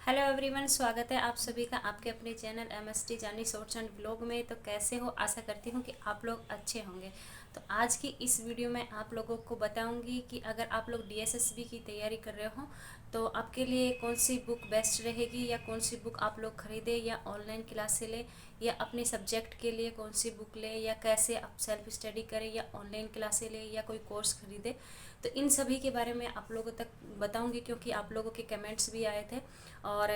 Hello everyone, स्वागत है आप सभी का आपके अपने चैनल एमएसटी जानी शॉर्ट्स एंड ब्लॉग में। तो कैसे हो? आशा करती हूँ कि आप लोग अच्छे होंगे। तो आज की इस वीडियो में आप लोगों को बताऊंगी कि अगर आप लोग डीएसएसबी की तैयारी कर रहे हो तो आपके लिए कौन सी बुक बेस्ट रहेगी, या कौन सी बुक आप लोग खरीदें, या ऑनलाइन क्लास से लें, या अपने सब्जेक्ट के लिए कौन सी बुक लें, या कैसे आप सेल्फ स्टडी करें, या ऑनलाइन क्लासें लें, या कोई कोर्स खरीदें। तो इन सभी के बारे में आप लोगों तक बताऊंगी, क्योंकि आप लोगों के कमेंट्स भी आए थे। और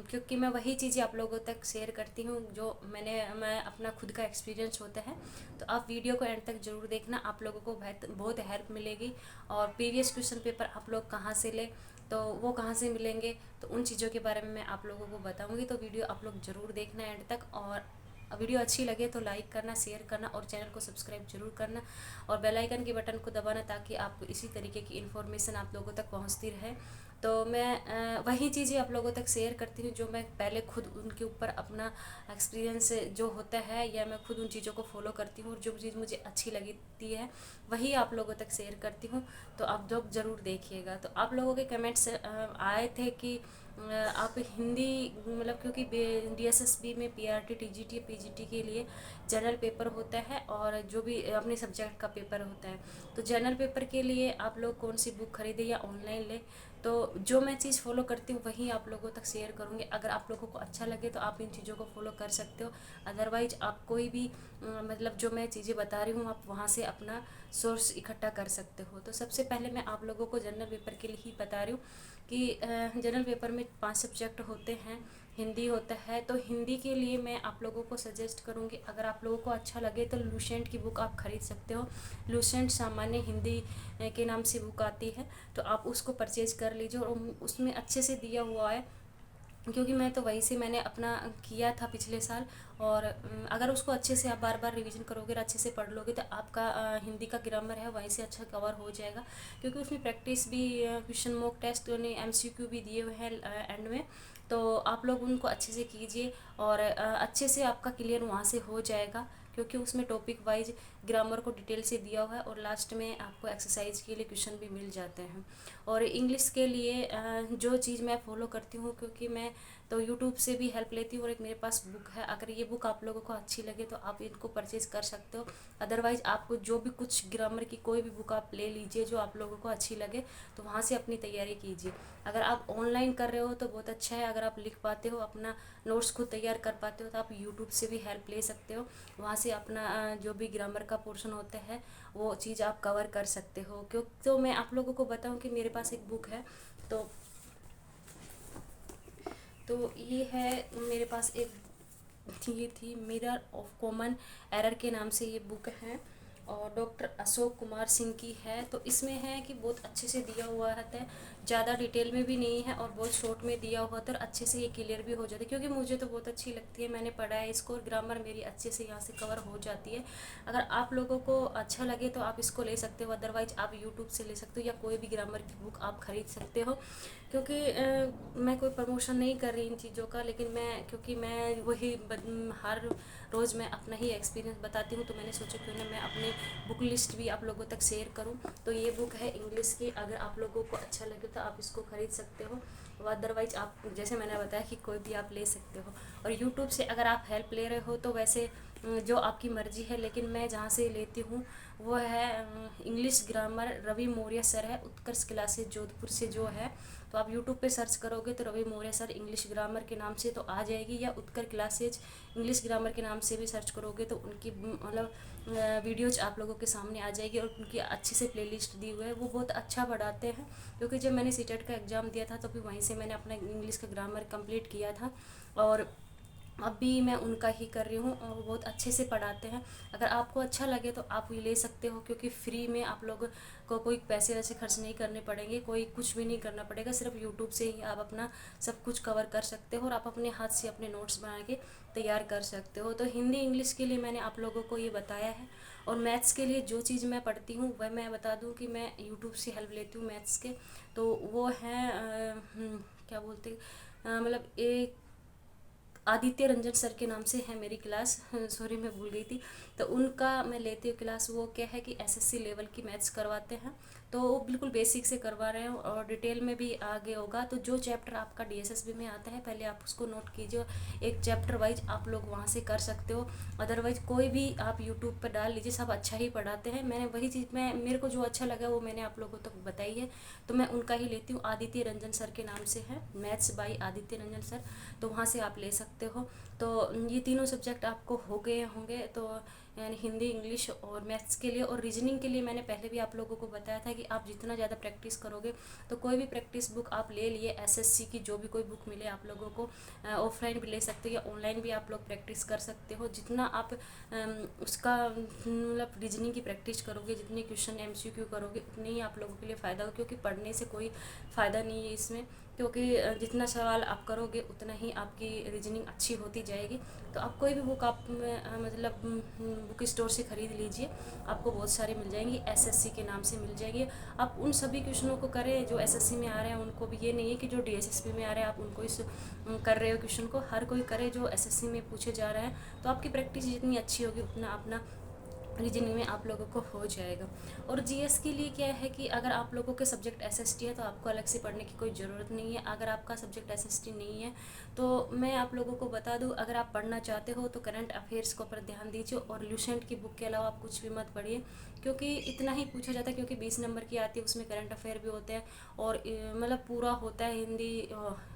क्योंकि मैं वही चीज़ें आप लोगों तक शेयर करती हूँ जो मैं अपना खुद का एक्सपीरियंस होता है। तो आप वीडियो को एंड तक ज़रूर देखना, आप लोगों को बहुत हेल्प मिलेगी। और प्रीवियस क्वेश्चन पेपर आप लोग कहाँ से ले, तो वो कहाँ से मिलेंगे, तो उन चीज़ों के बारे में मैं आप लोगों को बताऊँगी। तो वीडियो आप लोग ज़रूर देखना एंड तक। और वीडियो अच्छी लगे तो लाइक करना, शेयर करना और चैनल को सब्सक्राइब जरूर करना, और बेल आइकन के बटन को दबाना, ताकि आपको इसी तरीके की इन्फॉर्मेशन आप लोगों तक पहुंचती रहे। तो मैं वही चीज़ें आप लोगों तक शेयर करती हूँ जो मैं पहले खुद उनके ऊपर अपना एक्सपीरियंस जो होता है, या मैं खुद उन चीज़ों को फॉलो करती हूँ, और जो चीज़ मुझे अच्छी लगती है वही आप लोगों तक शेयर करती हूँ। तो आप लोग ज़रूर देखिएगा। तो आप लोगों के कमेंट्स आए थे कि आप हिंदी, मतलब क्योंकि डीएसएसबी में पीआरटी टीजीटी पीजीटी के लिए जनरल पेपर होता है, और जो भी अपने सब्जेक्ट का पेपर होता है। तो जनरल पेपर के लिए आप लोग कौन सी बुक खरीदें या ऑनलाइन लें, तो जो मैं चीज़ फॉलो करती हूँ वही आप लोगों तक शेयर करूँगी। अगर आप लोगों को अच्छा लगे तो आप इन चीज़ों को फॉलो कर सकते हो। अदरवाइज आप कोई भी मतलब जो मैं चीज़ें बता रही हूँ आप वहाँ से अपना सोर्स इकट्ठा कर सकते हो। तो सबसे पहले मैं आप लोगों को जनरल पेपर के लिए ही बता रही हूँ कि जनरल पेपर में 5 सब्जेक्ट होते हैं। हिंदी होता है, तो हिंदी के लिए मैं आप लोगों को सजेस्ट करूँगी, अगर आप लोगों को अच्छा लगे तो लूसेंट की बुक आप खरीद सकते हो। लूसेंट सामान्य हिंदी के नाम से बुक आती है, तो आप उसको परचेज कर लीजिए। और उसमें अच्छे से दिया हुआ है, क्योंकि मैं तो वहीं से मैंने अपना किया था पिछले साल। और अगर उसको अच्छे से आप बार बार रिवीजन करोगे और अच्छे से पढ़ लोगे तो आपका हिंदी का ग्रामर है वहीं से अच्छा कवर हो जाएगा। क्योंकि उसमें प्रैक्टिस भी, क्वेश्चन मॉक टेस्ट ने एमसीक्यू भी दिए हुए हैं एंड में। तो आप लोग उनको अच्छे से कीजिए, और अच्छे से आपका क्लियर वहाँ से हो जाएगा, क्योंकि उसमें टॉपिक वाइज ग्रामर को डिटेल से दिया हुआ है, और लास्ट में आपको एक्सरसाइज के लिए क्वेश्चन भी मिल जाते हैं। और इंग्लिश के लिए जो चीज़ मैं फॉलो करती हूँ, क्योंकि मैं तो यूट्यूब से भी हेल्प लेती हूँ, और एक मेरे पास बुक है। अगर ये बुक आप लोगों को अच्छी लगे तो आप इनको परचेज़ कर सकते हो। अदरवाइज़ आपको जो भी कुछ ग्रामर की कोई भी बुक आप ले लीजिए जो आप लोगों को अच्छी लगे, तो वहाँ से अपनी तैयारी कीजिए। अगर आप ऑनलाइन कर रहे हो तो बहुत अच्छा है, अगर आप लिख पाते हो, अपना नोट्स खुद तैयार कर पाते हो, तो आप यूट्यूब से भी हेल्प ले सकते हो। वहाँ से अपना जो भी ग्रामर का पोर्शन होता है वो चीज़ आप कवर कर सकते हो। क्यों? तो मैं आप लोगों को बताऊं कि मेरे पास एक बुक है। तो ये है मेरे पास एक, ये थी मिरर ऑफ कॉमन एरर के नाम से ये बुक है, और डॉक्टर अशोक कुमार सिंह की है। तो इसमें है कि बहुत अच्छे से दिया हुआ है, ज़्यादा डिटेल में भी नहीं है, और बहुत शॉर्ट में दिया हुआ था, और अच्छे से ये क्लियर भी हो जाती है। क्योंकि मुझे तो बहुत अच्छी लगती है, मैंने पढ़ा है इसको, और ग्रामर मेरी अच्छे से यहाँ से कवर हो जाती है। अगर आप लोगों को अच्छा लगे तो आप इसको ले सकते हो, अदरवाइज आप यूट्यूब से ले सकते हो, या कोई भी ग्रामर की बुक आप खरीद सकते हो। क्योंकि मैं कोई प्रमोशन नहीं कर रही इन चीज़ों का, लेकिन मैं, क्योंकि मैं वही हर रोज़ मैं अपना ही एक्सपीरियंस बताती हूँ, तो मैंने सोचा क्यों ना मैं अपनी बुक लिस्ट भी आप लोगों तक शेयर करूँ। तो ये बुक है इंग्लिश की, अगर आप लोगों को अच्छा लगे तो आप इसको खरीद सकते हो। अदरवाइज आप, जैसे मैंने बताया कि कोई भी आप ले सकते हो। और यूट्यूब से अगर आप हेल्प ले रहे हो तो वैसे जो आपकी मर्ज़ी है, लेकिन मैं जहाँ से लेती हूँ वो है English grammar, Ravi Maurya sir है, उत्कर्ष क्लासेज जोधपुर से जो है। तो आप यूट्यूब पे सर्च करोगे तो Ravi Maurya sir English grammar के नाम से तो आ जाएगी, या उत्कर क्लासेज इंग्लिश ग्रामर के नाम से भी सर्च करोगे तो उनकी मतलब वीडियोज आप लोगों के सामने आ जाएगी। और उनकी अच्छी से प्लेलिस्ट दी हुई है, वो बहुत अच्छा पढ़ाते हैं। क्योंकि जब मैंने सीटेट का एग्ज़ाम दिया था तो भी वहीं से मैंने अपना इंग्लिश का ग्रामर कंप्लीट किया था, और अब भी मैं उनका ही कर रही हूँ, और वो बहुत अच्छे से पढ़ाते हैं। अगर आपको अच्छा लगे तो आप ये ले सकते हो, क्योंकि फ्री में आप लोग को कोई पैसे वैसे खर्च नहीं करने पड़ेंगे, कोई कुछ भी नहीं करना पड़ेगा। सिर्फ यूट्यूब से ही आप अपना सब कुछ कवर कर सकते हो, और आप अपने हाथ से अपने नोट्स बना के तैयार कर सकते हो। तो हिंदी इंग्लिश के लिए मैंने आप लोगों को ये बताया है। और मैथ्स के लिए जो चीज़ मैं पढ़ती हूँ वह मैं बता दूँ कि मैं यूट्यूब से हेल्प लेती हूँ मैथ्स के। तो वो है क्या बोलते, मतलब एक आदित्य रंजन सर के नाम से है मेरी क्लास, सॉरी मैं भूल गई थी। तो उनका मैं लेती हूँ क्लास। वो क्या है कि एसएससी लेवल की मैथ्स करवाते हैं। तो वो बिल्कुल बेसिक से करवा रहे हैं और डिटेल में भी आगे होगा। तो जो चैप्टर आपका DSSB में आता है पहले आप उसको नोट कीजिए, एक चैप्टर वाइज आप लोग वहाँ से कर सकते हो। अदरवाइज कोई भी आप यूट्यूब पर डाल लीजिए, सब अच्छा ही पढ़ाते हैं। मैंने वही चीज़ मैं मेरे को जो अच्छा लगा वो मैंने आप लोगों तक बताई है, तो मैं उनका ही लेती हूँ। आदित्य रंजन सर के नाम से है, maths by Aditya Ranjan sir, तो वहाँ से आप ले सकते हो। तो ये तीनों सब्जेक्ट आपको हो गए होंगे, तो यानी हिंदी, इंग्लिश और मैथ्स के लिए। और रीजनिंग के लिए मैंने पहले भी आप लोगों को बताया था कि आप जितना ज़्यादा प्रैक्टिस करोगे, तो कोई भी प्रैक्टिस बुक आप ले लिए, SSC की जो भी कोई बुक मिले आप लोगों को, ऑफलाइन भी ले सकते हो या ऑनलाइन भी आप लोग प्रैक्टिस कर सकते हो। जितना आप उसका मतलब रीजनिंग की प्रैक्टिस करोगे, जितने क्वेश्चन MCQ करोगे, उतने ही आप लोगों के लिए फ़ायदा होगा, क्योंकि पढ़ने से कोई फ़ायदा नहीं है इसमें, क्योंकि जितना सवाल आप करोगे उतना ही आपकी रीजनिंग अच्छी होती जाएगी। तो आप कोई भी बुक आप मतलब बुक स्टोर से ख़रीद लीजिए, आपको बहुत सारी मिल जाएंगी, SSC के नाम से मिल जाएगी। आप उन सभी क्वेश्चनों को करें जो SSC में आ रहे हैं उनको भी, ये नहीं है कि जो DSSB में आ रहे हैं आप उनको इस कर रहे हो क्वेश्चन को, हर कोई करे जो SSC में पूछे जा रहे हैं। तो आपकी प्रैक्टिस जितनी अच्छी होगी उतना अपना रीजनिंग में आप लोगों को हो जाएगा। और GS के लिए क्या है कि अगर आप लोगों के सब्जेक्ट SST है तो आपको अलग से पढ़ने की कोई ज़रूरत नहीं है। अगर आपका सब्जेक्ट SST नहीं है तो मैं आप लोगों को बता दूं, अगर आप पढ़ना चाहते हो तो करंट अफेयर्स के ऊपर ध्यान दीजिए, और ल्यूसेंट की बुक के अलावा आप कुछ भी मत पढ़िए, क्योंकि इतना ही पूछा जाता है, क्योंकि 20 नंबर की आती है, उसमें करंट अफेयर भी होते हैं और मतलब पूरा होता है, Hindi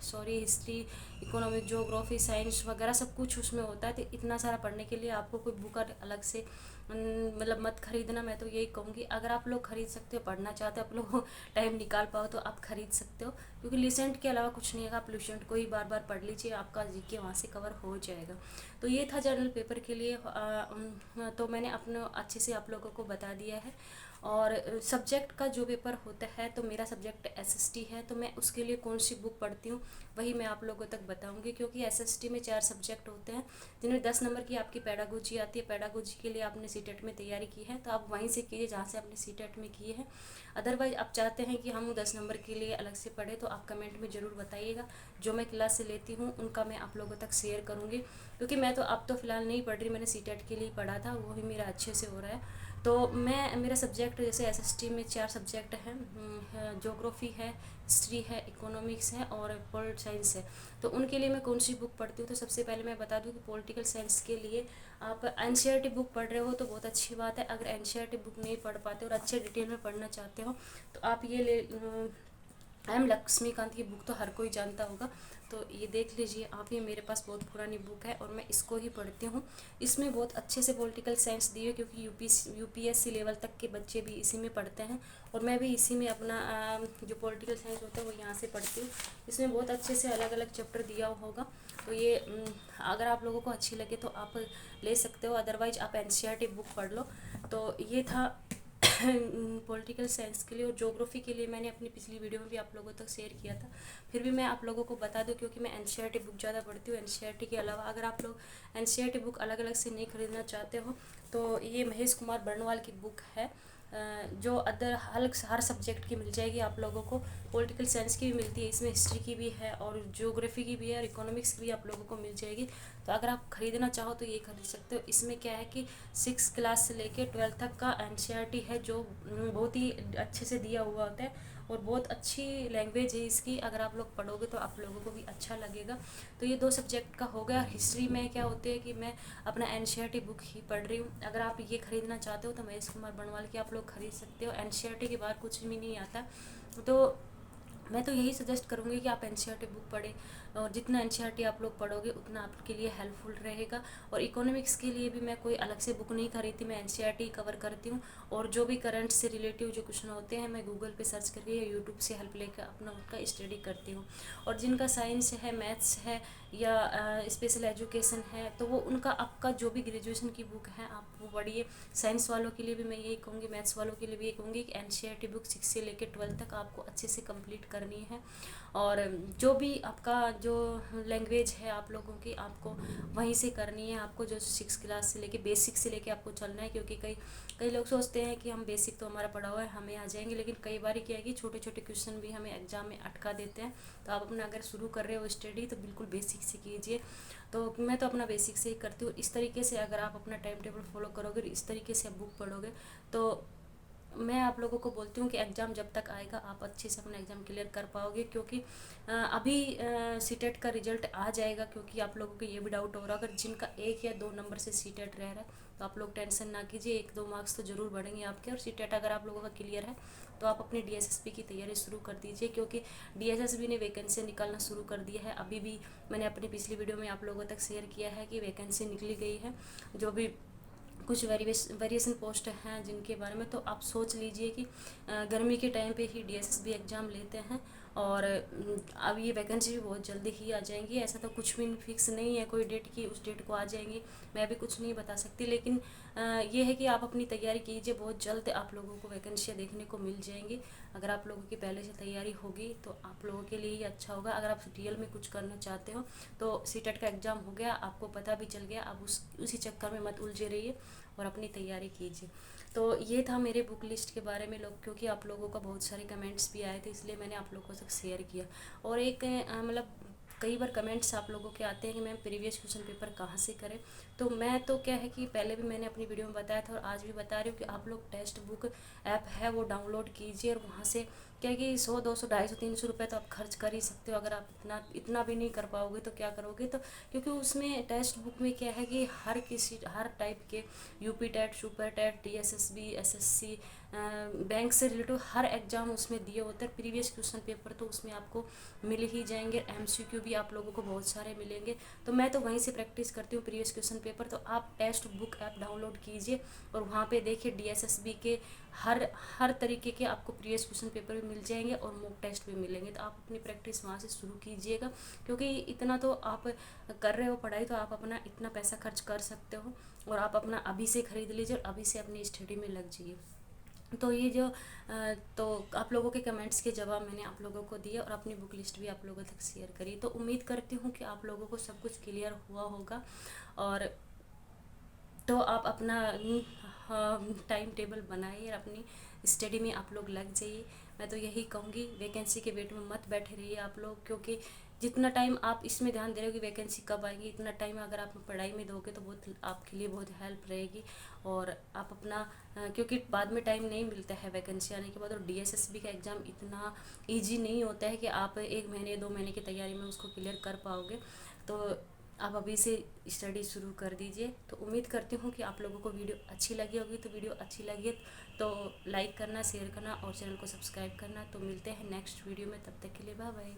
sorry history, economic, geography, science वगैरह सब कुछ उसमें होता है। तो इतना सारा पढ़ने के लिए आपको कोई बुक अलग से मतलब मत खरीदना। मैं तो यही कहूँगी, अगर आप लोग खरीद सकते हो, पढ़ना चाहते हो, आप लोग टाइम निकाल पाओ तो आप खरीद सकते हो, क्योंकि लुसेंट के अलावा कुछ नहीं है। आप लुसेंट को ही बार बार पढ़ लीजिए, आपका GK वहाँ से कवर हो जाएगा। तो ये था जनरल पेपर के लिए। तो मैंने अपने अच्छे से आप लोगों को बता दिया है। और सब्जेक्ट का जो पेपर होता है, तो मेरा सब्जेक्ट SST है, तो मैं उसके लिए कौन सी बुक पढ़ती हूँ वही मैं आप लोगों तक बताऊंगी, क्योंकि SST में 4 सब्जेक्ट होते हैं, जिनमें 10 नंबर की आपकी पेडागोजी आती है। पेडागोजी के लिए आपने CTET में तैयारी की है तो आप वहीं से कीजिए जहाँ से आपने CTET में की है। अदरवाइज आप चाहते हैं कि हम 10 नंबर के लिए अलग से पढ़े, तो आप कमेंट में ज़रूर बताइएगा। जो मैं क्लास से लेती हूँ उनका मैं आप लोगों तक शेयर करूँगी, क्योंकि मैं तो अब तो फ़िलहाल नहीं पढ़ रही, मैंने CTET के लिए पढ़ा था, वो भी मेरा अच्छे से हो रहा है। तो मैं मेरा सब्जेक्ट जैसे SST में 4 सब्जेक्ट हैं, ज्योग्राफी है, हिस्ट्री है, इकोनॉमिक्स है और पॉलिट साइंस है। तो उनके लिए मैं कौन सी बुक पढ़ती हूँ, तो सबसे पहले मैं बता दूँ कि पॉलिटिकल साइंस के लिए आप NCERT बुक पढ़ रहे हो तो बहुत अच्छी बात है। अगर NCERT बुक नहीं पढ़ पाते और अच्छे डिटेल में पढ़ना चाहते हो तो आप ये ले M लक्ष्मीकांत की बुक तो हर कोई जानता होगा, तो ये देख लीजिए आप। ये मेरे पास बहुत पुरानी बुक है और मैं इसको ही पढ़ती हूँ। इसमें बहुत अच्छे से पॉलिटिकल साइंस दी है, क्योंकि UPSC लेवल तक के बच्चे भी इसी में पढ़ते हैं, और मैं भी इसी में अपना जो पॉलिटिकल साइंस होता है वो यहाँ से पढ़ती हूँ। इसमें बहुत अच्छे से अलग अलग चैप्टर दिया होगा, तो ये अगर आप लोगों को अच्छी लगे तो आप ले सकते हो, अदरवाइज आप NCERT बुक पढ़ लो। तो ये था पॉलिटिकल साइंस के लिए। और ज्योग्राफी के लिए मैंने अपनी पिछली वीडियो में भी आप लोगों तक शेयर किया था, फिर भी मैं आप लोगों को बता दूं, क्योंकि मैं NCERT बुक ज़्यादा पढ़ती हूँ। NCERT के अलावा अगर आप लोग NCERT बुक अलग अलग से नहीं खरीदना चाहते हो तो ये महेश कुमार बर्णवाल की बुक है, जो हर सब्जेक्ट की मिल जाएगी आप लोगों को। पॉलिटिकल साइंस की भी मिलती है, इसमें हिस्ट्री की भी है और ज्योग्राफी की भी है और इकोनॉमिक्स की भी आप लोगों को मिल जाएगी। तो अगर आप खरीदना चाहो तो ये खरीद सकते हो। इसमें क्या है कि 6 क्लास से लेके 12 तक का NCERT है, जो बहुत ही अच्छे से दिया हुआ होता है और बहुत अच्छी लैंग्वेज है इसकी। अगर आप लोग पढ़ोगे तो आप लोगों को भी अच्छा लगेगा। तो ये 2 सब्जेक्ट का हो गया। हिस्ट्री में क्या होते हैं कि मैं अपना NCERT बुक ही पढ़ रही हूँ। अगर आप ये खरीदना चाहते हो तो महेश कुमार बर्णवाल की आप लोग खरीद सकते हो। NCERT के बाद कुछ भी नहीं आता, तो मैं तो यही सजेस्ट करूँगी कि आप NCERT बुक पढ़ें, और जितना NCERT आप लोग पढ़ोगे उतना आपके लिए हेल्पफुल रहेगा। और इकोनॉमिक्स के लिए भी मैं कोई अलग से बुक नहीं खरीदती, मैं NCERT कवर करती हूँ, और जो भी करंट से रिलेटिव जो क्वेश्चन होते हैं मैं गूगल पे सर्च करके या यूट्यूब से हेल्प लेकर अपना उनका स्टडी करती हूँ। और जिनका साइंस है, मैथ्स है या स्पेशल एजुकेशन है, तो वो उनका आपका जो भी ग्रेजुएशन की बुक है आप वो पढ़िए। साइंस वालों के लिए भी मैं यही कहूँगी, मैथ्स वालों के लिए भी यही कहूँगी कि NCERT बुक 6 से लेकर 12 तक आपको अच्छे से कंप्लीट करनी है। और जो भी आपका जो लैंग्वेज है आप लोगों की, आपको वहीं से करनी है। आपको जो 6 क्लास से लेके बेसिक से लेके आपको चलना है, क्योंकि कई लोग सोचते हैं कि हम बेसिक तो हमारा पढ़ा हुआ है हमें आ जाएंगे, लेकिन कई बार क्या है कि छोटे छोटे क्वेश्चन भी हमें एग्जाम में अटका देते हैं। तो आप अपना अगर शुरू कर रहे हो स्टडी तो बिल्कुल बेसिक से कीजिए। तो मैं तो अपना बेसिक से ही करती हूँ। इस तरीके से अगर आप अपना टाइम टेबल फॉलो करोगे, इस तरीके से आप बुक पढ़ोगे तो मैं आप लोगों को बोलती हूँ कि एग्ज़ाम जब तक आएगा आप अच्छे से अपना एग्ज़ाम क्लियर कर पाओगे, क्योंकि अभी सीटेट का रिजल्ट आ जाएगा। क्योंकि आप लोगों को ये भी डाउट हो रहा है, अगर जिनका 1 या 2 नंबर से सीटेट रह रहा है तो आप लोग टेंशन ना कीजिए, 1-2 मार्क्स तो ज़रूर बढ़ेंगे आपके। और सीटेट अगर आप लोगों का क्लियर है तो आप अपनी डीएसएसबी की तैयारी शुरू कर दीजिए, क्योंकि डीएसएसबी ने वैकेंसी निकालना शुरू कर दिया है। अभी भी मैंने अपनी पिछली वीडियो में आप लोगों तक शेयर किया है कि वैकेंसी निकली गई है। जो भी कुछ वेरिएशन पोस्ट हैं जिनके बारे में, तो आप सोच लीजिए कि गर्मी के टाइम पे ही डीएसएसबी एग्ज़ाम लेते हैं। और अब ये वैकेंसी भी बहुत जल्दी ही आ जाएंगी। ऐसा तो कुछ भी फिक्स नहीं है कोई डेट की उस डेट को आ जाएंगी, मैं भी कुछ नहीं बता सकती। लेकिन ये है कि आप अपनी तैयारी कीजिए, बहुत जल्द आप लोगों को वैकेंसियाँ देखने को मिल जाएंगी। अगर आप लोगों की पहले से तैयारी होगी तो आप लोगों के लिए ही अच्छा होगा। अगर आप रियल में कुछ करना चाहते हो तो सीटेट का एग्ज़ाम हो गया, आपको पता भी चल गया, आप उसी चक्कर में मत उलझे रहिए और अपनी तैयारी कीजिए। तो ये था मेरे बुक लिस्ट के बारे में लोग, क्योंकि आप लोगों का बहुत सारे कमेंट्स भी आए थे इसलिए मैंने आप लोगों से शेयर किया। और एक मतलब कई बार कमेंट्स आप लोगों के आते हैं कि मैम प्रीवियस क्वेश्चन पेपर कहाँ से करें। तो मैं तो क्या है कि पहले भी मैंने अपनी वीडियो में बताया था और आज भी बता रही हूँ कि आप लोग टेक्स्ट बुक ऐप है वो डाउनलोड कीजिए। और वहाँ से क्या है कि 100, 200, 250, 300 रुपये तो आप खर्च कर ही सकते हो। अगर आप इतना भी नहीं कर पाओगे तो क्या करोगे। तो क्योंकि उसमें टेक्स्ट बुक में क्या है कि हर टाइप के UP TET, super TET, DSSB, SSC, bank से रिलेटेड हर एग्ज़ाम उसमें दिए होते हैं। प्रीवियस क्वेश्चन पेपर तो उसमें आपको मिल ही जाएंगे, एमसीक्यू भी आप लोगों को बहुत सारे मिलेंगे। तो मैं तो वहीं से प्रैक्टिस करती हूँ प्रीवियस क्वेश्चन पेपर। तो आप टेक्स्ट बुक ऐप डाउनलोड कीजिए और वहाँ पे देखिए डीएसएसबी के हर तरीके के आपको प्रीवियस क्वेश्चन पेपर भी मिल जाएंगे और मॉक टेस्ट भी मिलेंगे। तो आप अपनी प्रैक्टिस वहाँ से शुरू कीजिएगा, क्योंकि इतना तो आप कर रहे हो पढ़ाई तो आप अपना इतना पैसा खर्च कर सकते हो। और आप अपना अभी से ख़रीद लीजिए और अभी से अपनी स्टडी में लग जाइए। तो ये जो तो आप लोगों के कमेंट्स के जवाब मैंने आप लोगों को दिए और अपनी बुक लिस्ट भी आप लोगों तक शेयर करी। तो उम्मीद करती हूँ कि आप लोगों को सब कुछ क्लियर हुआ होगा। और तो आप अपना टाइम टेबल बनाइए और अपनी स्टडी में आप लोग लग जाइए। मैं तो यही कहूँगी, वैकेंसी के वेट में मत बैठे रहिए आप लोग, क्योंकि जितना टाइम आप इसमें ध्यान दे रहे हो कि वैकेंसी कब आएगी, इतना टाइम अगर आप पढ़ाई में दोगे तो बहुत आपके लिए बहुत हेल्प रहेगी। और आप अपना क्योंकि बाद में टाइम नहीं मिलता है वैकेंसी आने के बाद। और डीएसएसबी का एग्ज़ाम इतना ईजी नहीं होता है कि आप 1 महीने 2 महीने की तैयारी में उसको क्लियर कर पाओगे। तो आप अभी से स्टडी शुरू कर दीजिए। तो उम्मीद करती हूँ कि आप लोगों को वीडियो अच्छी लगी होगी। तो वीडियो अच्छी लगी तो लाइक करना, शेयर करना और चैनल को सब्सक्राइब करना। तो मिलते हैं नेक्स्ट वीडियो में, तब तक के लिए बाय बाय।